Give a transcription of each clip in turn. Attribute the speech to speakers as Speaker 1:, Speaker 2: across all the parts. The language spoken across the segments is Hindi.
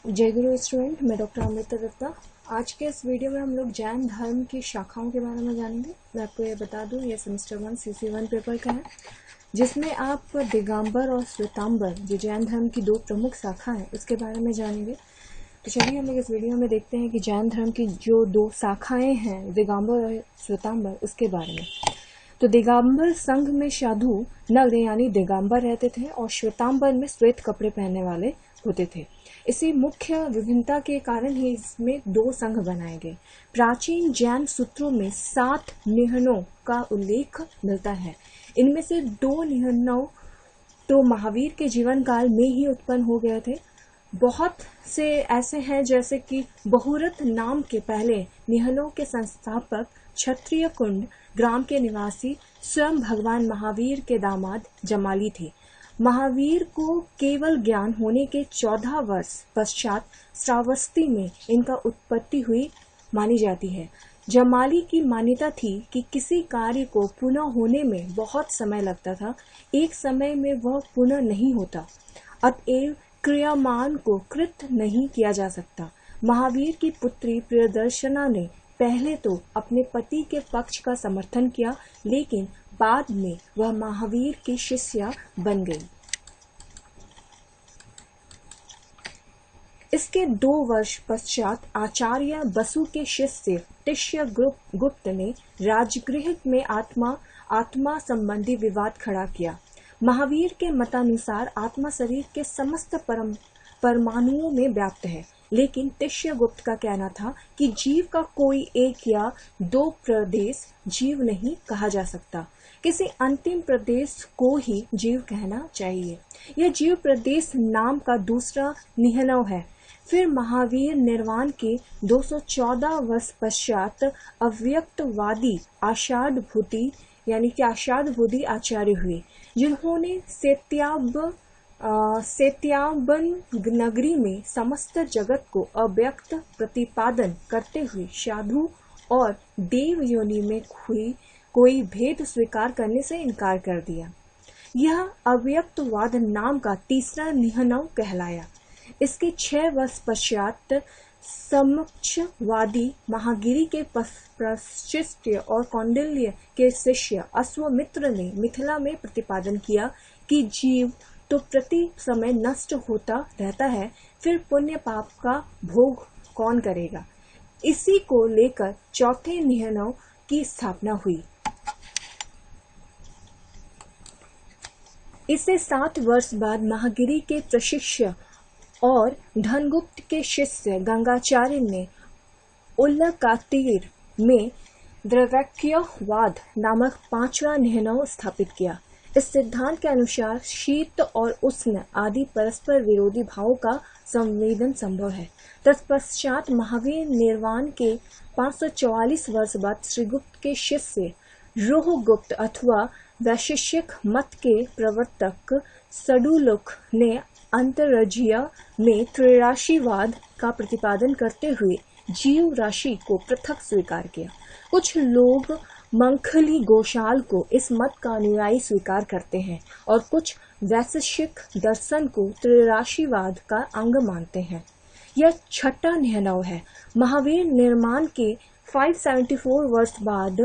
Speaker 1: जय गुरु स्टूडेंट, मैं डॉक्टर अमृता दत्ता। आज के इस वीडियो में हम लोग जैन धर्म की शाखाओं के बारे में जानेंगे। मैं आपको ये बता दूं, ये सेमेस्टर 1 CC1 पेपर का है, जिसमें आप दिगंबर और श्वेतांबर, जो जैन धर्म की दो प्रमुख शाखा हैं, उसके बारे में जानेंगे। तो चलिए हम लोग इस वीडियो में देखते हैं कि जैन धर्म की जो दो शाखाएं हैं, दिगंबर और श्वेतांबर, उसके बारे में। तो दिगंबर संघ में साधु नग्न यानी दिगंबर रहते थे और श्वेतांबर में श्वेत कपड़े पहनने वाले होते थे। इसी मुख्य विभिन्नता के कारण ही इसमें दो संघ बनाए गए। प्राचीन जैन सूत्रों में 7 निहनों का उल्लेख मिलता है। इनमें से 2 निहनों तो महावीर के जीवन काल में ही उत्पन्न हो गए थे। बहुत से ऐसे हैं जैसे कि बहुरथ नाम के पहले निहनों के संस्थापक क्षत्रिय कुंड ग्राम के निवासी स्वयं भगवान महावीर के दामाद जमाली थे। महावीर को केवल ज्ञान होने के 14 वर्ष पश्चात श्रावस्ती में इनका उत्पत्ति हुई मानी जाती है। जमाली की मान्यता थी कि किसी कार्य को पुनः होने में बहुत समय लगता था, एक समय में वह पुनः नहीं होता, अतएव क्रियामान को कृत नहीं किया जा सकता। महावीर की पुत्री प्रियदर्शना ने पहले तो अपने पति के पक्ष का समर्थन किया, लेकिन बाद में वह महावीर की शिष्या बन गई। इसके 2 वर्ष पश्चात आचार्य बसु के शिष्य तिष्य गुप्त ने राजगृह में आत्मा संबंधी विवाद खड़ा किया। महावीर के मतानुसार आत्मा शरीर के समस्त परमाणुओं में व्याप्त है, लेकिन तिष्य गुप्त का कहना था कि जीव का कोई एक या 2 प्रदेश जीव नहीं कहा जा सकता, किसी अंतिम प्रदेश को ही जीव कहना चाहिए। यह जीव प्रदेश नाम का दूसरा निहनव है। फिर महावीर निर्वाण के 214 वर्ष पश्चात अव्यक्तवादी आषाढ़भूति आचार्य हुए, जिन्होंने सेत्याबन नगरी में समस्त जगत को अव्यक्त प्रतिपादन करते हुए साधु और देव योनि में कोई भेद स्वीकार करने से इनकार कर दिया। यह अव्यक्तवाद नाम का तीसरा निहनव कहलाया। इसके 6 वर्ष पश्चात समक्षवादी महागिरी के प्रशिष्य और कौंडिल्य के शिष्य अश्वमित्र ने मिथिला में प्रतिपादन किया कि जीव तो प्रति समय नष्ट होता रहता है, फिर पुण्य पाप का भोग कौन करेगा। इसी को लेकर चौथे निहनव की स्थापना हुई। इसे 7 वर्ष बाद महागिरी के प्रशिष्य और धनगुप्त के शिष्य गंगाचार्य ने उल्लकातीर में द्रव्यवाद नामक 5वां निहनव स्थापित किया। इस सिद्धांत के अनुसार शीत और उष्ण आदि परस्पर विरोधी भावों का संवेदन संभव है। तत्पश्चात महावीर निर्वाण के 544 वर्ष बाद श्रीगुप्त के शिष्य रोहगुप्त अथवा वैशेषिक मत के प्रवर्तक सडुलुक ने अंतरजीय में त्रिराशिवाद का प्रतिपादन करते हुए जीव राशि को पृथक स्वीकार किया। कुछ लोग मंखली गोशाल को इस मत का अनुयायी स्वीकार करते हैं और कुछ वैशेषिक दर्शन को त्रिराशिवाद का अंग मानते हैं। यह 6वां निहनव है। महावीर निर्माण के 574 वर्ष बाद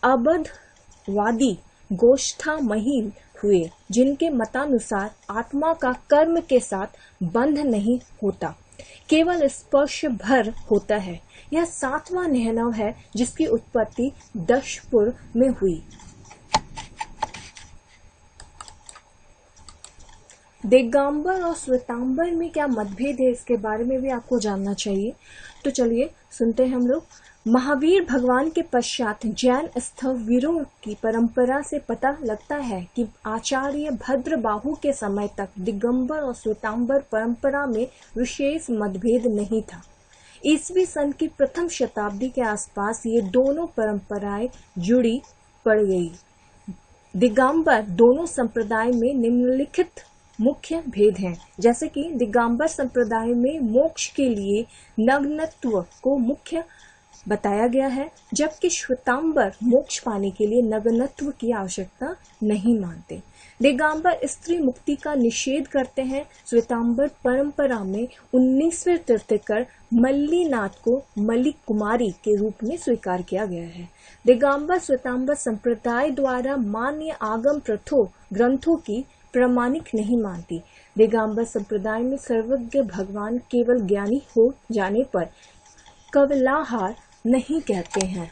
Speaker 1: अबधवादी गोष्ठा महिल हुए, जिनके मतानुसार आत्मा का कर्म के साथ बंध नहीं होता, केवल स्पर्श भर होता है। यह 7वां निहनव है, जिसकी उत्पत्ति दशपुर में हुई। दिगंबर और श्वेतांबर में क्या मतभेद है, इसके बारे में भी आपको जानना चाहिए। तो चलिए सुनते हैं हम लोग। महावीर भगवान के पश्चात जैन स्थविरों की परंपरा से पता लगता है कि आचार्य भद्रबाहु के समय तक दिगंबर और श्वेतांबर परंपरा में विशेष मतभेद नहीं था। ईसवी सन की प्रथम शताब्दी के आसपास ये दोनों परंपराएं जुड़ी पड़ गई। दिगंबर दोनों संप्रदाय में निम्नलिखित मुख्य भेद हैं, जैसे कि दिगंबर संप्रदाय में मोक्ष के लिए नग्नत्व को मुख्य बताया गया है, जबकि श्वेतांबर मोक्ष पाने के लिए नग्नत्व की आवश्यकता नहीं मानते। दिगंबर स्त्री मुक्ति का निषेध करते हैं। श्वेतांबर परंपरा में 19वें तीर्थंकर मल्लीनाथ को मल्लिक कुमारी के रूप में स्वीकार किया गया है। दिगंबर श्वेतांबर संप्रदाय द्वारा मान्य आगम ग्रंथों की प्रामाणिक नहीं मानती। दिगंबर संप्रदाय में सर्वज्ञ भगवान केवल ज्ञानी हो जाने पर कवलाहार नहीं कहते हैं।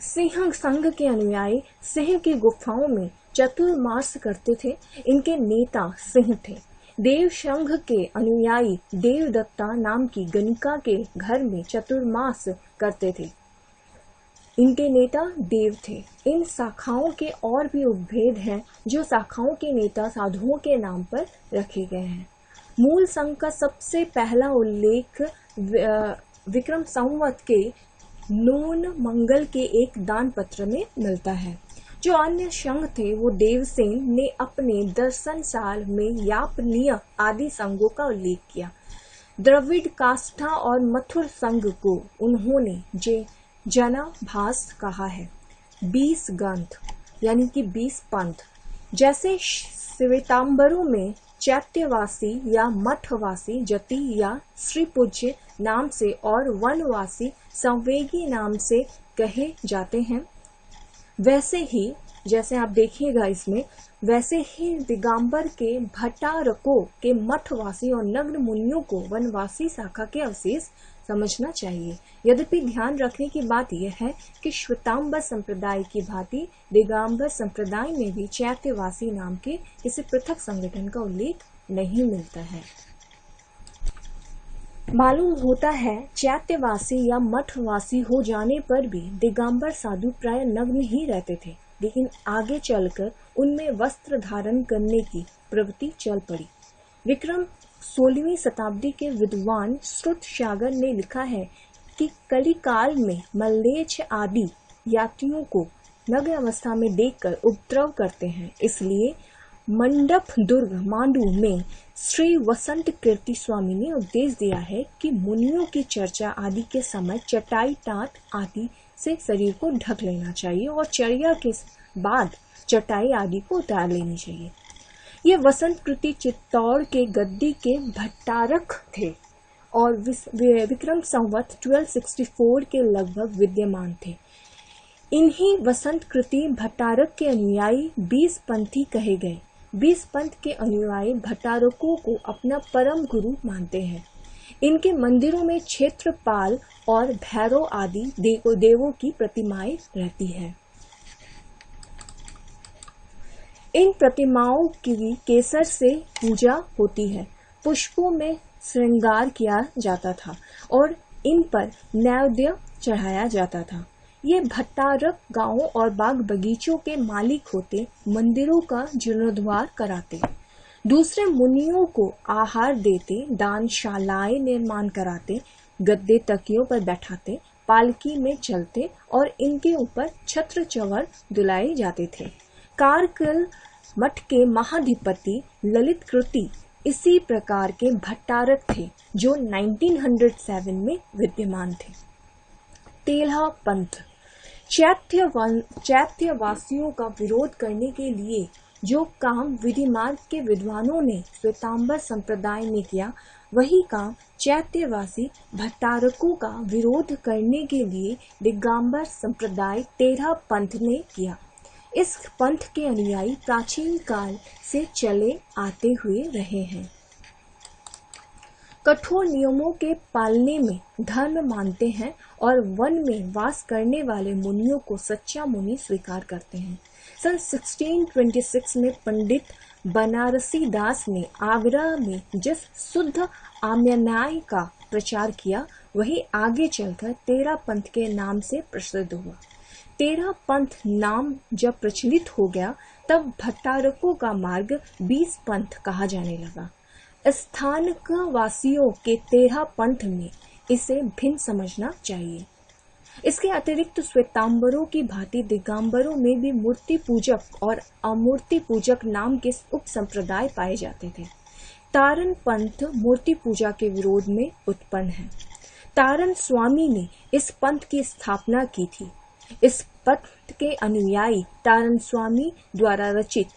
Speaker 1: सिंह संघ के अनुयायी सिंह की गुफाओं में चतुर्मास करते थे। इनके नेता सिंह थे। देव संघ के अनुयायी देवदत्ता नाम की गणिका के घर में चतुर्मास करते थे। इनके नेता देव थे। इन शाखाओं के और भी उपभेद हैं जो शाखाओं के नेता साधुओं के नाम पर रखे गए हैं। मूल संघ का सबसे पहला उल्लेख विक्रम संवत के नून मंगल के एक दान पत्र में मिलता है। जो अन्य संघ थे वो देवसेन ने अपने दर्शन साल में यापनीय आदि संघों का उल्लेख किया। द्रविड़ काष्ठा और मथुर संघ को उन्होंने जनाभास कहा है। 20 ग्रंथ यानी कि 20 पंथ, जैसे श्वेतांबरों में चैत्यवासी या मठवासी जति या श्रीपूज्य नाम से और वनवासी संवेगी नाम से कहे जाते हैं, वैसे ही जैसे आप देखिएगा इसमें, वैसे ही दिगंबर के भट्टारकों के मठवासी और नग्न मुनियों को वनवासी शाखा के अवशेष समझना चाहिए। यद्यपि ध्यान रखने की बात यह है कि श्वेतांबर संप्रदाय की भांति दिगंबर संप्रदाय में भी चैत्यवासी नाम के किसी पृथक संगठन का उल्लेख नहीं मिलता है। मालूम होता है चैत्यवासी या मठवासी हो जाने पर भी दिगंबर साधु प्राय नग्न ही रहते थे, लेकिन आगे चलकर उनमें वस्त्र धारण करने की प्रवृत्ति चल पड़ी। विक्रम 16वीं शताब्दी के विद्वान श्रुतसागर ने लिखा है कि कलिकाल में मल्लेच्छ आदि यात्रियों को नग्न अवस्था में देखकर उपद्रव करते हैं। इसलिए मंडप दुर्ग मांडू में श्री वसंत कीर्ति स्वामी ने उपदेश दिया है कि मुनियों की चर्चा आदि के समय चटाई टाट आदि से शरीर को ढक लेना चाहिए और चर्या के बाद चटाई आदि को उतार लेनी चाहिए। ये वसंत कृति चित्तौड़ के गद्दी के भट्टारक थे और विक्रम संवत 1264 के लगभग विद्यमान थे। इन्हीं वसंत कृति भट्टारक के अनुयायी 20 पंथी कहे गए। 20 पंथ के अनुयायी भट्टारकों को अपना परम गुरु मानते हैं। इनके मंदिरों में क्षेत्रपाल और भैरव आदि देवों की प्रतिमाएं रहती है। इन प्रतिमाओं की केसर से पूजा होती है। पुष्पों में श्रृंगार किया जाता था और इन पर नैवेद्य चढ़ाया जाता था। ये भट्टारक गांवों और बाग बगीचों के मालिक होते, मंदिरों का जीर्णोद्धार कराते, दूसरे मुनियों को आहार देते, दानशालाएं निर्माण कराते, गद्दे तकियों पर बैठाते, पालकी में चलते और इनके ऊपर छत्र चवर दुलाए जाते थे। कारगिल मठ के महाधिपति ललित कृति इसी प्रकार के भट्टारक थे जो 1907 में विद्यमान थे। तेल्हा पंथ चैत्यवासियों का विरोध करने के लिए जो काम विधिमार्ग के विद्वानों ने श्वेतांबर संप्रदाय में किया, वही काम चैत्यवासी भट्टारकों का विरोध करने के लिए दिगंबर संप्रदाय तेल्हा पंथ ने किया। इस पंथ के अनुयायी प्राचीन काल से चले आते हुए रहे हैं। कठोर नियमों के पालने में धर्म मानते हैं और वन में वास करने वाले मुनियों को सच्चा मुनि स्वीकार करते हैं। सन 1626 में पंडित बनारसी दास ने आगरा में जिस शुद्ध आम्यन्याय का प्रचार किया, वही आगे चलकर तेरा पंथ के नाम से प्रसिद्ध हुआ। तेरा पंथ नाम जब प्रचलित हो गया, तब भट्टारकों का मार्ग 20 पंथ कहा जाने लगा। स्थानिक वासियों के तेरह पंथ में इसे भिन्न समझना चाहिए। इसके अतिरिक्त श्वेतांबरों की भांति दिगंबरों में भी मूर्ति पूजक और अमूर्ति पूजक नाम के उप संप्रदाय पाए जाते थे। तारन पंथ मूर्ति पूजा के विरोध में उत्पन्न है। तारन स्वामी ने इस पंथ की स्थापना की थी। इस पथ के अनुयायी तारण स्वामी द्वारा रचित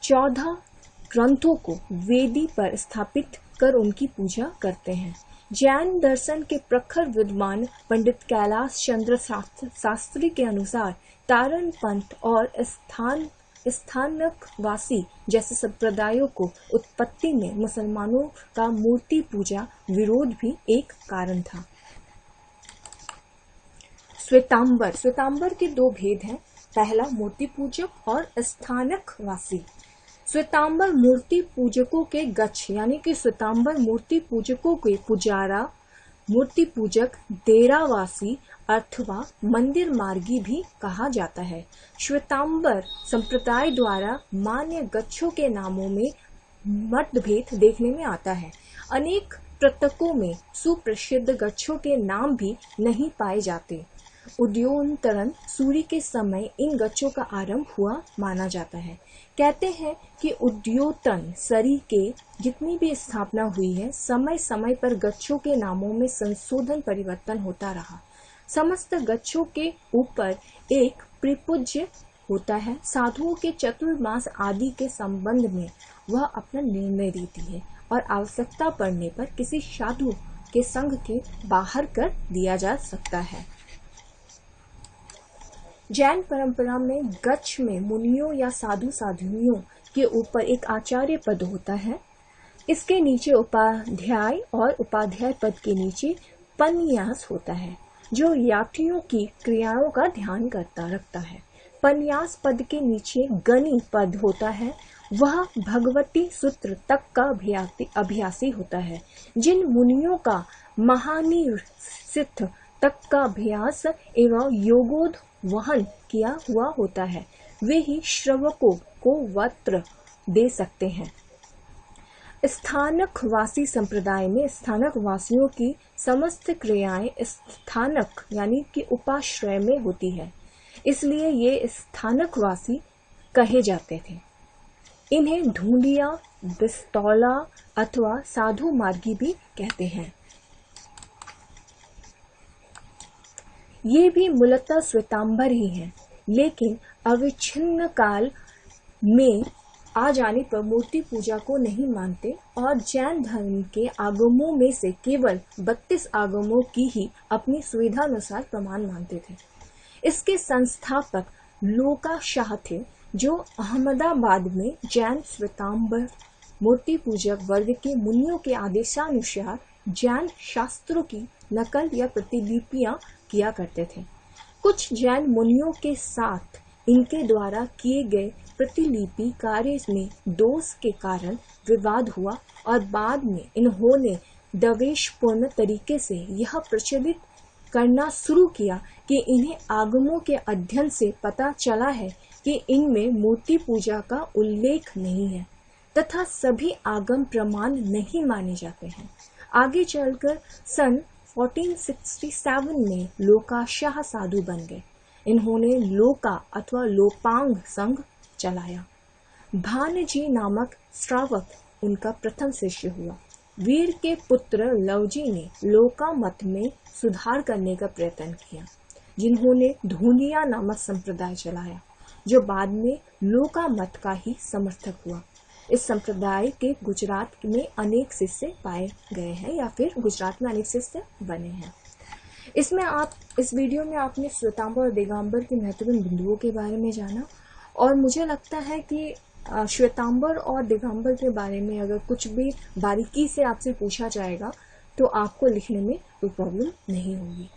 Speaker 1: 14 ग्रंथों को वेदी पर स्थापित कर उनकी पूजा करते हैं। जैन दर्शन के प्रखर विद्वान पंडित कैलाश चंद्र शास्त्री के अनुसार तारण पंथ और स्थानकवासी जैसे संप्रदायों को उत्पत्ति में मुसलमानों का मूर्ति पूजा विरोध भी एक कारण था। श्वेतांबर के दो भेद हैं। पहला मूर्ति पूजक और स्थानकवासी। श्वेतांबर मूर्ति पूजकों के गच्छ यानी कि श्वेतांबर मूर्ति पूजकों के पुजारा, मूर्ति पूजक, डेरावासी अथवा मंदिर मार्गी भी कहा जाता है। श्वेतांबर संप्रदाय द्वारा मान्य गच्छों के नामों में मतभेद देखने में आता है। अनेक प्रतकों में सुप्रसिद्ध गच्छों के नाम भी नहीं पाए जाते। उद्योतरण सूर्य के समय इन गच्छों का आरंभ हुआ माना जाता है। कहते हैं कि उद्योतन सरी के जितनी भी स्थापना हुई है, समय समय पर गच्छों के नामों में संशोधन परिवर्तन होता रहा। समस्त गच्छों के ऊपर एक प्रिपूज्य होता है। साधुओं के चतुर्मास आदि के संबंध में वह अपना निर्णय देती है और आवश्यकता पड़ने पर किसी साधु के संघ के बाहर कर दिया जा सकता है। जैन परंपरा में गच्छ में मुनियों या साधु साध्वियों के ऊपर एक आचार्य पद होता है। इसके नीचे उपाध्याय और उपाध्याय पद के नीचे पन्यास होता है जो यात्रियों की क्रियाओं का ध्यान रखता है। पन्यास पद के नीचे गणी पद होता है। वह भगवती सूत्र तक का अभ्यासी होता है। जिन मुनियों का महानिसिद्ध तक का अभ्यास एवं योगोध वहन किया हुआ होता है, वे ही श्रवकों को वस्त्र दे सकते हैं। स्थानकवासी संप्रदाय में स्थानक वासियों की समस्त क्रियाएं स्थानक यानी कि उपाश्रय में होती है, इसलिए ये स्थानकवासी कहे जाते थे। इन्हें ढूंढिया, बिस्तौला अथवा साधु मार्गी भी कहते हैं। ये भी मूलतः श्वेतांबर ही हैं, लेकिन अविच्छिन्न काल में आ जाने पर मूर्ति पूजा को नहीं मानते और जैन धर्म के आगमों में से केवल 32 आगमों की ही अपनी सुविधानुसार प्रमाण मानते थे। इसके संस्थापक लोका शाह थे, जो अहमदाबाद में जैन श्वेतांबर मूर्ति पूजक वर्ग के मुनियों के आदेशानुसार जैन शास्त्रों की नकल या प्रतिलिपियां किया करते थे। कुछ जैन मुनियों के साथ इनके द्वारा किए गए प्रतिलिपि कार्य में दोष के कारण विवाद हुआ और बाद में इन्होंने दवेशपूर्ण तरीके से यह प्रचलित करना शुरू किया कि इन्हें आगमों के अध्ययन से पता चला है कि इनमें मूर्ति पूजा का उल्लेख नहीं है तथा सभी आगम प्रमाण नहीं माने जाते हैं। आगे चलकर सन 1467 में लोका शाह साधु बन गए। इन्होंने लोका अथवा लोपांग संघ चलाया। भानजी नामक श्रावक उनका प्रथम शिष्य हुआ। वीर के पुत्र लवजी ने लोका मत में सुधार करने का प्रयत्न किया, जिन्होंने धूनिया नामक संप्रदाय चलाया, जो बाद में लोका मत का ही समर्थक हुआ। इस संप्रदाय के गुजरात में अनेक शिष्य पाए गए हैं या फिर गुजरात में अनेक शिष्य बने हैं। इस वीडियो में आपने श्वेतांबर और दिगंबर के महत्वपूर्ण बिंदुओं के बारे में जाना और मुझे लगता है कि श्वेतांबर और दिगंबर के बारे में अगर कुछ भी बारीकी से आपसे पूछा जाएगा तो आपको लिखने में कोई प्रॉब्लम नहीं होगी।